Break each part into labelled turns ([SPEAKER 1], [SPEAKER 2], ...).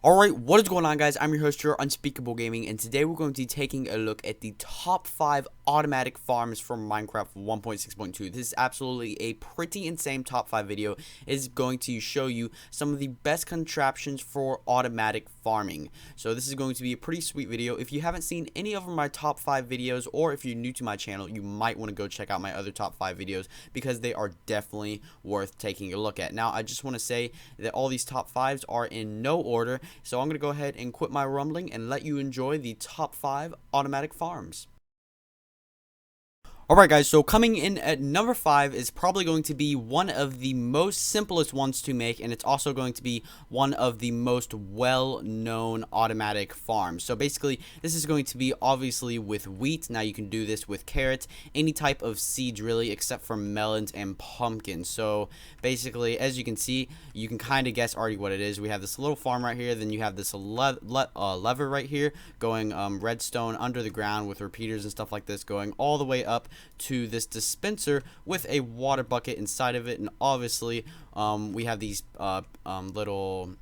[SPEAKER 1] Alright, what is going on, guys? I'm your host here, Unspeakable Gaming, and today we're going to be taking a look at the top 5 automatic farms from Minecraft 1.6.2. This is absolutely a pretty insane top 5 video. It is going to show you some of the best contraptions for automatic farming. So this is going to be a pretty sweet video. If you haven't seen any of my top 5 videos, or if you're new to my channel, you might want to go check out my other top 5 videos because they are definitely worth taking a look at. Now, I just want to say that all these top 5s are in no order. So I'm going to go ahead and quit my rumbling and let you enjoy the top 5 automatic farms. Alright, guys, so coming in at number 5 is probably going to be one of the most simplest ones to make, and it's also going to be one of the most well-known automatic farms. So basically, this is going to be obviously with wheat. Now you can do this with carrots, any type of seeds really, except for melons and pumpkins. So basically, as you can see, you can kind of guess already what it is. We have this little farm right here, then you have this lever right here going redstone under the ground with repeaters and stuff like this going all the way up to this dispenser with a water bucket inside of it. And obviously we have these little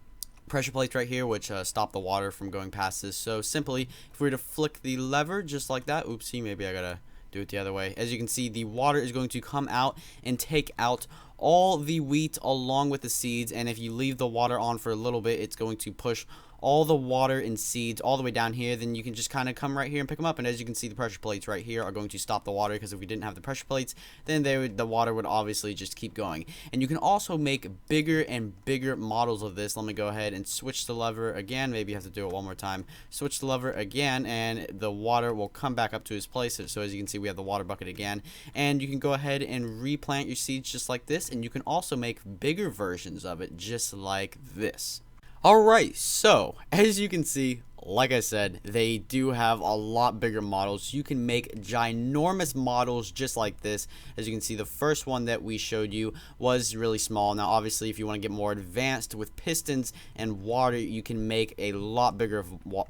[SPEAKER 1] pressure plates right here which stop the water from going past this. So simply, if we were to flick the lever just like that, oopsie, maybe I gotta do it the other way. As you can see, the water is going to come out and take out all the wheat along with the seeds, and if you leave the water on for a little bit, it's going to push all the water and seeds all the way down here. Then you can just kind of come right here and pick them up, and as you can see, the pressure plates right here are going to stop the water, because if we didn't have the pressure plates, then the water would obviously just keep going. And you can also make bigger and bigger models of this. Let me go ahead and switch the lever again. Maybe you have to do it one more time. Switch the lever again, and the water will come back up to its place. So as you can see, we have the water bucket again, and you can go ahead and replant your seeds just like this, and you can also make bigger versions of it just like this. Alright, so as you can see, like I said, they do have a lot bigger models. You can make ginormous models just like this. As you can see, the first one that we showed you was really small. Now obviously, if you want to get more advanced with pistons and water, you can make a lot bigger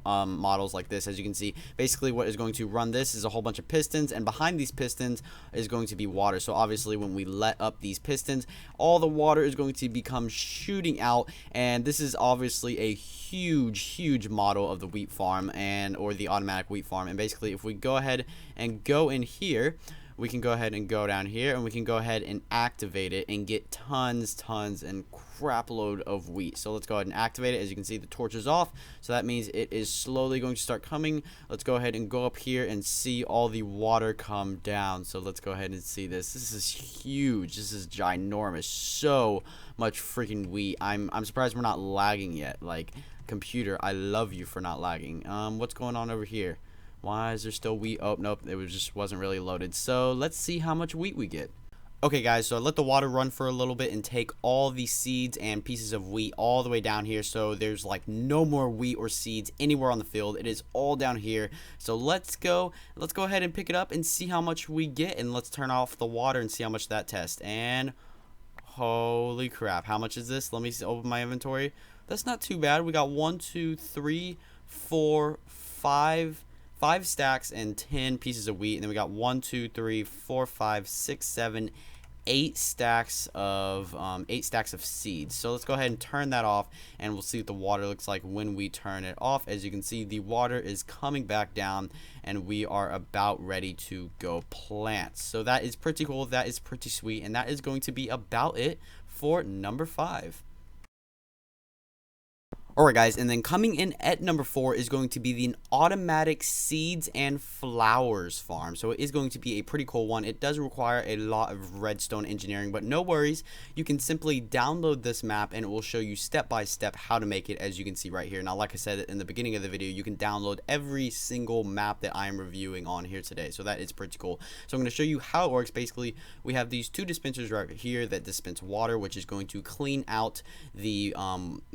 [SPEAKER 1] models like this. As you can see, basically what is going to run this is a whole bunch of pistons, and behind these pistons is going to be water. So obviously, when we let up these pistons, all the water is going to become shooting out, and this is obviously a huge model of the wheat farm or the automatic wheat farm. And basically, if we go ahead and go in here, we can go ahead and go down here, and we can go ahead and activate it and get tons and crap load of wheat. So let's go ahead and activate it. As you can see, the torch is off, so that means it is slowly going to start coming. Let's go ahead and go up here and see all the water come down. So let's go ahead and see this. This is huge. This is ginormous. So much freaking wheat. I'm surprised we're not lagging yet. Like, computer, I love you for not lagging. What's going on over here? Why is there still wheat? Oh, nope, it just wasn't really loaded. So let's see how much wheat we get. Okay, guys, so I let the water run for a little bit and take all the seeds and pieces of wheat all the way down here. So there's like no more wheat or seeds anywhere on the field. It is all down here. So let's go ahead and pick it up and see how much we get. And let's turn off the water and see how much that tests. And holy crap, how much is this? Let me open my inventory. That's not too bad. We got 1, 2, 3, 4, 5 stacks and 10 pieces of wheat, and then we got 1, 2, 3, 4, 5, 6, 7, 8 stacks of seeds. So let's go ahead and turn that off, and we'll see what the water looks like when we turn it off. As you can see, the water is coming back down, and we are about ready to go plant. So that is pretty cool. That is pretty sweet, and that is going to be about it for number 5. Alright, guys, and then coming in at number 4 is going to be the automatic seeds and flowers farm. So it is going to be a pretty cool one. It does require a lot of redstone engineering, but no worries. You can simply download this map, and it will show you step by step how to make it, as you can see right here. Now, like I said in the beginning of the video, you can download every single map that I am reviewing on here today. So that is pretty cool. So I'm going to show you how it works. Basically, we have these 2 dispensers right here that dispense water, which is going to clean out the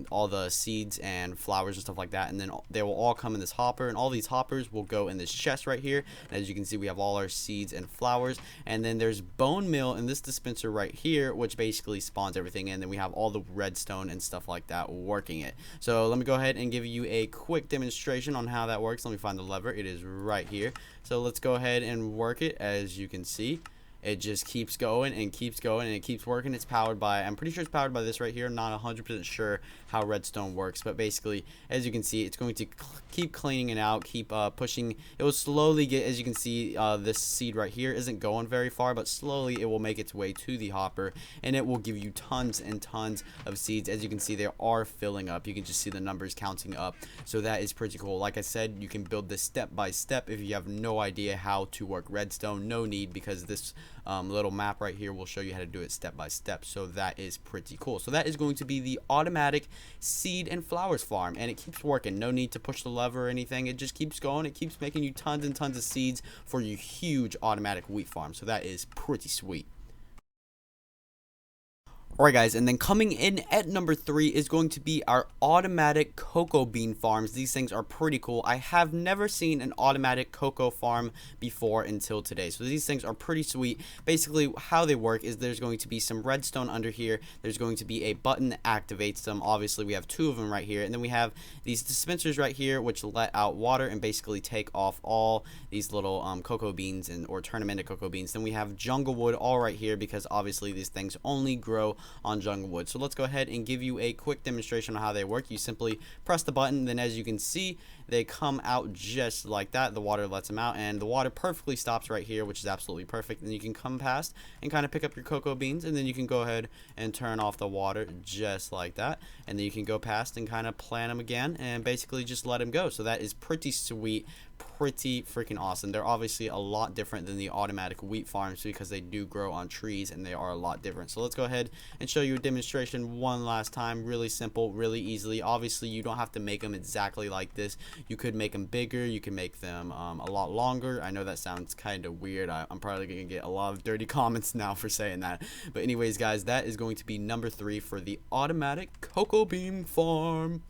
[SPEAKER 1] all the seeds and flowers and stuff like that, and then they will all come in this hopper, and all these hoppers will go in this chest right here. And as you can see, we have all our seeds and flowers, and then there's bone meal in this dispenser right here, which basically spawns everything in. Then we have all the redstone and stuff like that working it. So let me go ahead and give you a quick demonstration on how that works. Let me find the lever. It is right here. So let's go ahead and work it. As you can see, it just keeps going and keeps going, and it keeps working. It's powered by, I'm pretty sure it's powered by this right here. I'm not 100% sure how redstone works, but basically, as you can see, it's going to keep cleaning it out, keep pushing. It will slowly get, as you can see, this seed right here isn't going very far, but slowly it will make its way to the hopper, and it will give you tons and tons of seeds. As you can see, they are filling up. You can just see the numbers counting up, so that is pretty cool. Like I said, you can build this step by step. If you have no idea how to work redstone, no need, because this little map right here will show you how to do it step by step. So that is pretty cool. So that is going to be the automatic seed and flowers farm, and it keeps working. No need to push the lever or anything. It just keeps going. It keeps making you tons and tons of seeds for your huge automatic wheat farm. So that is pretty sweet. Alright guys, and then coming in at number 3 is going to be our automatic cocoa bean farms. These things are pretty cool. I have never seen an automatic cocoa farm before until today. So these things are pretty sweet. Basically, how they work is there's going to be some redstone under here. There's going to be a button that activates them. Obviously, we have 2 of them right here. And then we have these dispensers right here, which let out water and basically take off all these little cocoa beans or turn them into cocoa beans. Then we have jungle wood all right here, because obviously these things only grow on jungle wood. So let's go ahead and give you a quick demonstration on how they work. You simply press the button, then as you can see, they come out just like that. The water lets them out, and the water perfectly stops right here, which is absolutely perfect. And you can come past and kind of pick up your cocoa beans, and then you can go ahead and turn off the water just like that, and then you can go past and kind of plant them again and basically just let them go. So that is pretty sweet, pretty freaking awesome. They're obviously a lot different than the automatic wheat farms because they do grow on trees, and they are a lot different. So let's go ahead and show you a demonstration one last time. Really simple, really easily. Obviously, you don't have to make them exactly like this. You could make them bigger. You can make them a lot longer. I know that sounds kind of weird. I'm probably going to get a lot of dirty comments now for saying that. But anyways, guys, that is going to be number 3 for the automatic cocoa bean farm.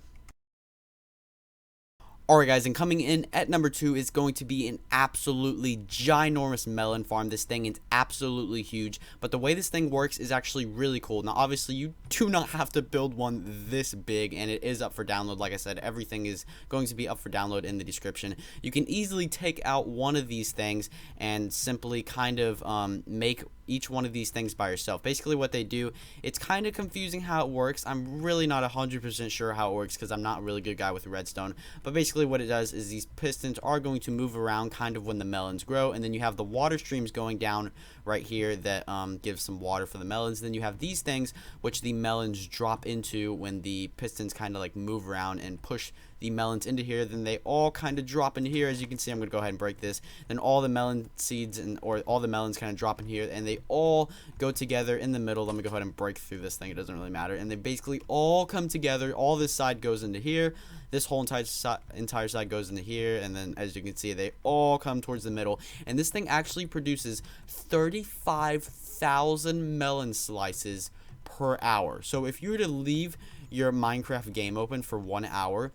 [SPEAKER 1] Alright guys, and coming in at number 2 is going to be an absolutely ginormous melon farm. This thing is absolutely huge, but the way this thing works is actually really cool. Now obviously you do not have to build one this big, and it is up for download. Like I said, everything is going to be up for download in the description. You can easily take out one of these things and simply kind of make each one of these things by yourself. Basically what they do, it's kind of confusing how it works. I'm really not 100% sure how it works because I'm not a really good guy with redstone, but basically what it does is these pistons are going to move around kind of when the melons grow, and then you have the water streams going down right here that gives some water for the melons. Then you have these things which the melons drop into when the pistons kind of like move around and push the melons into here. Then they all kind of drop into here. As you can see, I'm going to go ahead and break this. Then all the melon seeds or all the melons kind of drop in here, and they all go together in the middle. Let me go ahead and break through this thing. It doesn't really matter. And they basically all come together. All this side goes into here. This whole entire side goes into here, and then as you can see, they all come towards the middle. And this thing actually produces 35,000 melon slices per hour. So if you were to leave your Minecraft game open for 1 hour,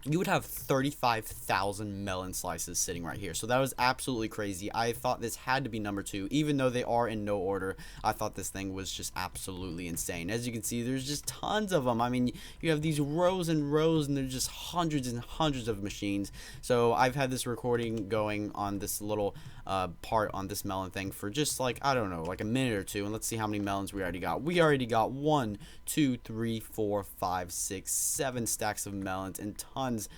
[SPEAKER 1] you would have 35,000 melon slices sitting right here. So that was absolutely crazy. I thought this had to be number 2, even though they are in no order. I thought this thing was just absolutely insane. As you can see, there's just tons of them. I mean, you have these rows and rows, and there's just hundreds and hundreds of machines. So I've had this recording going on this little part on this melon thing for just like, I don't know, like a minute or two. And let's see how many melons we already got. We already got 1, 2, 3, 4, 5, 6, 7 stacks of melons, and tons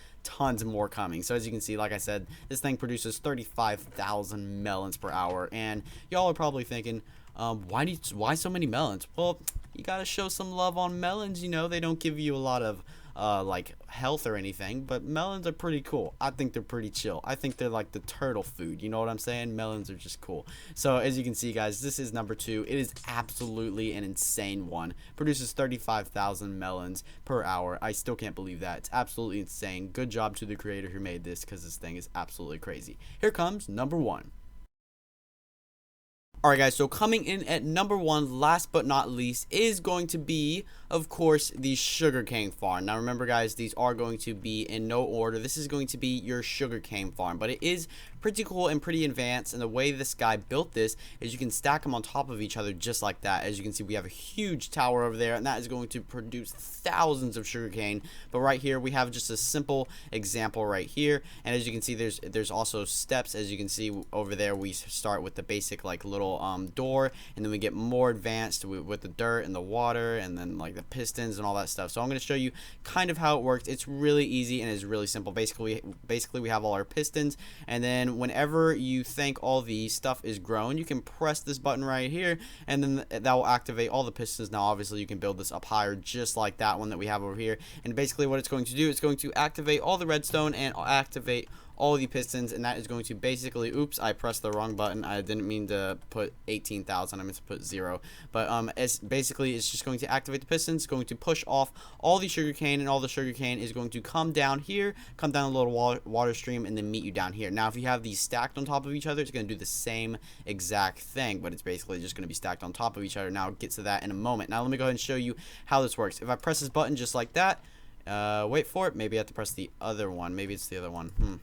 [SPEAKER 1] more coming. So as you can see, like I said, this thing produces 35,000 melons per hour. And y'all are probably thinking, why so many melons? Well, you gotta show some love on melons. You know, they don't give you a lot of like health or anything, but melons are pretty cool. I think they're pretty chill. I think they're like the turtle food. You know what I'm saying? Melons are just cool. So as you can see, guys, this is number 2. It is absolutely an insane one. Produces 35,000 melons per hour. I still can't believe that. It's absolutely insane. Good job to the creator who made this, because this thing is absolutely crazy. Here comes number 1. Alright guys, so coming in at number 1, last but not least, is going to be, of course, the sugarcane farm. Now remember guys, these are going to be in no order. This is going to be your sugarcane farm, but it is pretty cool and pretty advanced. And the way this guy built this is you can stack them on top of each other just like that. As you can see, we have a huge tower over there, and that is going to produce thousands of sugarcane. But right here we have just a simple example right here, and as you can see, there's also steps. As you can see over there, we start with the basic like little little door, and then we get more advanced with the dirt and the water, and then like the pistons and all that stuff. So I'm going to show you kind of how it works. It's really easy and it's really simple. Basically we have all our pistons, and then whenever you think all the stuff is grown, you can press this button right here, and then that will activate all the pistons. Now obviously you can build this up higher just like that one that we have over here, and basically what it's going to do, it's going to activate all the redstone and activate all the pistons, and that is going to basically, oops, I pressed the wrong button. I didn't mean to put 18,000. I meant to put 0. But it's just going to activate the pistons, going to push off all the sugarcane, and all the sugarcane is going to come down here, come down a little water stream, and then meet you down here. Now if you have these stacked on top of each other, it's going to do the same exact thing, but it's basically just going to be stacked on top of each other. Now I'll get to that in a moment. Now let me go ahead and show you how this works. If I press this button just like that, wait for it, maybe I have to press the other one. Maybe it's the other one.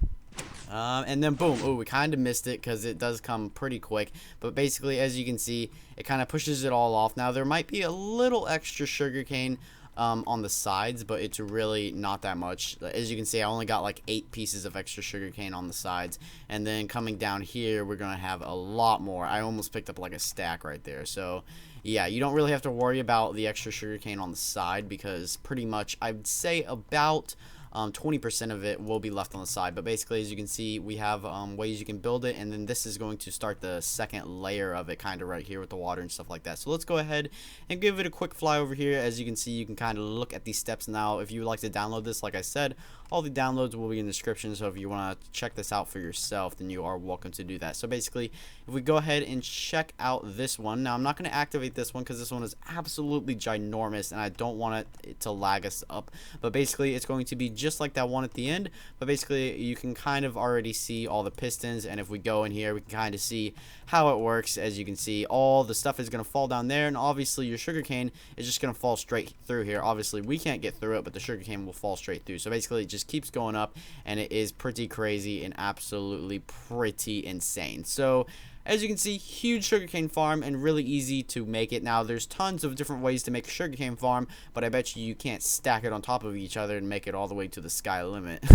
[SPEAKER 1] And then boom. Oh, we kind of missed it because it does come pretty quick, but basically as you can see, it kind of pushes it all off. Now there might be a little extra sugarcane on the sides, but it's really not that much. As you can see, I only got like 8 pieces of extra sugarcane on the sides, and then coming down here we're gonna have a lot more. I almost picked up like a stack right there. So yeah, you don't really have to worry about the extra sugarcane on the side, because pretty much I'd say about 20% of it will be left on the side. But basically, as you can see, we have ways you can build it, and then this is going to start the second layer of it kind of right here with the water and stuff like that. So let's go ahead and give it a quick fly over here. As you can see, you can kind of look at these steps now. If you would like to download this, like I said, all the downloads will be in the description, so if you want to check this out for yourself, then you are welcome to do that. So basically, if we go ahead and check out this one, now I'm not going to activate this one because this one is absolutely ginormous and I don't want it to lag us up, but basically it's going to be just like that one at the end. But basically you can kind of already see all the pistons, and if we go in here we can kind of see how it works. As you can see, all the stuff is going to fall down there, and obviously your sugarcane is just going to fall straight through here. Obviously we can't get through it, but the sugarcane will fall straight through. So basically it just keeps going up, and it is pretty crazy and absolutely pretty insane. So as you can see, huge sugarcane farm and really easy to make it. Now there's tons of different ways to make a sugarcane farm, but I bet you can't stack it on top of each other and make it all the way to the sky limit.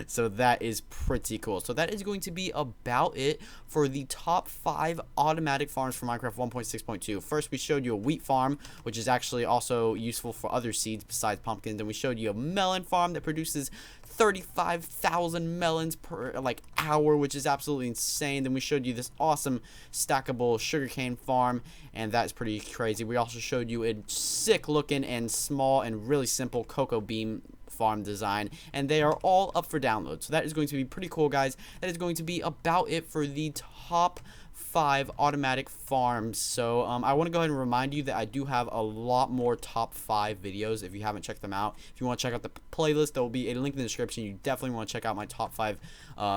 [SPEAKER 1] So that is pretty cool. So that is going to be about it for the top 5 automatic farms for Minecraft 1.6.2. First we showed you a wheat farm, which is actually also useful for other seeds besides pumpkins. Then we showed you a melon farm that produces 35,000 melons per hour, which is absolutely insane. Then we showed you this awesome stackable sugarcane farm, and that's pretty crazy. We also showed you a sick looking and small and really simple cocoa bean farm design, and they are all up for download. So that is going to be pretty cool, guys. That is going to be about it for the top 5 automatic farms. So I want to go ahead and remind you that I do have a lot more top 5 videos if you haven't checked them out. If you want to check out the playlist, there will be a link in the description. You definitely want to check out my top 5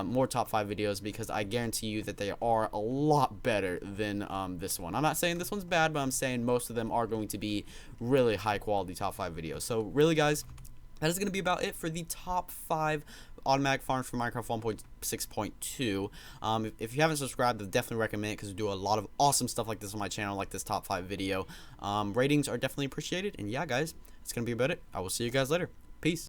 [SPEAKER 1] more top 5 videos, because I guarantee you that they are a lot better than this one. I'm not saying this one's bad, but I'm saying most of them are going to be really high quality top 5 videos. So really, guys, that is going to be about it for the top 5 automatic farms for Minecraft 1.6.2. If you haven't subscribed, I definitely recommend it, because we do a lot of awesome stuff like this on my channel, like this top 5 video. Ratings are definitely appreciated, and yeah, guys, it's going to be about it. I will see you guys later. Peace.